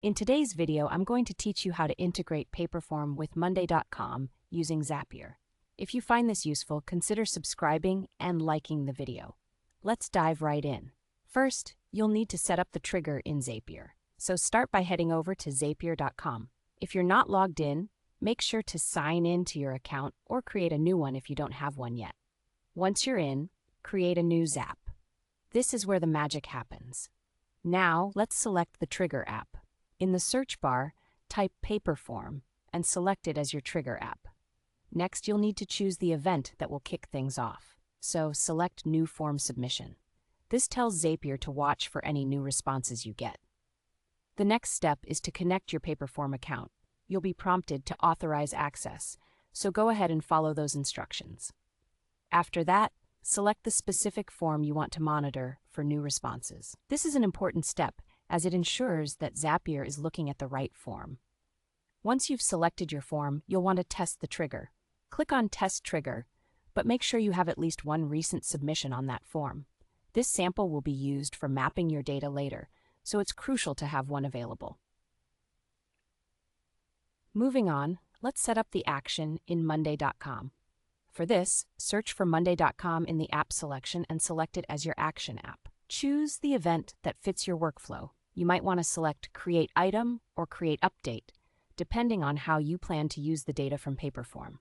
In today's video, I'm going to teach you how to integrate Paperform with Monday.com using Zapier. If you find this useful, consider subscribing and liking the video. Let's dive right in. First, you'll need to set up the trigger in Zapier. So start by heading over to zapier.com. If you're not logged in, make sure to sign in to your account or create a new one if you don't have one yet. Once you're in, create a new Zap. This is where the magic happens. Now, let's select the Trigger app. In the search bar, type Paperform and select it as your trigger app. Next, you'll need to choose the event that will kick things off. So select New Form Submission. This tells Zapier to watch for any new responses you get. The next step is to connect your Paperform account. You'll be prompted to authorize access, so go ahead and follow those instructions. After that, select the specific form you want to monitor for new responses. This is an important step, as it ensures that Zapier is looking at the right form. Once you've selected your form, you'll want to test the trigger. Click on Test Trigger, but make sure you have at least one recent submission on that form. This sample will be used for mapping your data later, so it's crucial to have one available. Moving on, let's set up the action in Monday.com. For this, search for Monday.com in the app selection and select it as your action app. Choose the event that fits your workflow. You might want to select Create Item or Create Update, depending on how you plan to use the data from Paperform.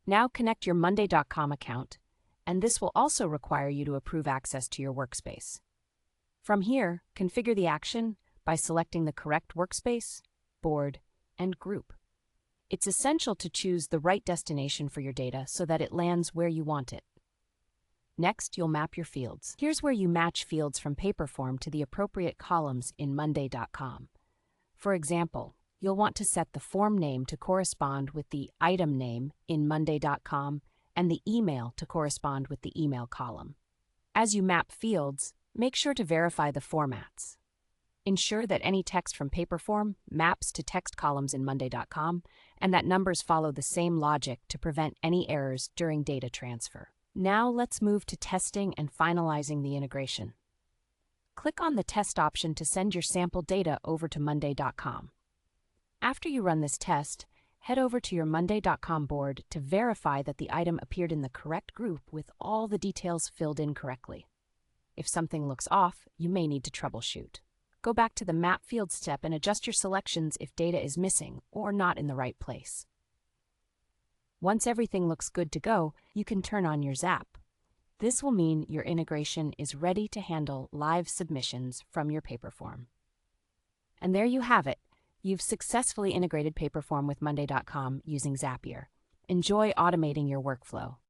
Now connect your Monday.com account, and this will also require you to approve access to your workspace. From here, configure the action by selecting the correct workspace, board, and group. It's essential to choose the right destination for your data so that it lands where you want it. Next, you'll map your fields. Here's where you match fields from Paperform to the appropriate columns in Monday.com. For example, you'll want to set the form name to correspond with the item name in Monday.com and the email to correspond with the email column. As you map fields, make sure to verify the formats. Ensure that any text from Paperform maps to text columns in Monday.com and that numbers follow the same logic to prevent any errors during data transfer. Now let's move to testing and finalizing the integration. Click on the test option to send your sample data over to Monday.com. After you run this test, head over to your Monday.com board to verify that the item appeared in the correct group with all the details filled in correctly. If something looks off, you may need to troubleshoot. Go back to the Map Field step and adjust your selections if data is missing or not in the right place. Once everything looks good to go, you can turn on your Zap. This will mean your integration is ready to handle live submissions from your Paperform. And there you have it. You've successfully integrated Paperform with Monday.com using Zapier. Enjoy automating your workflow.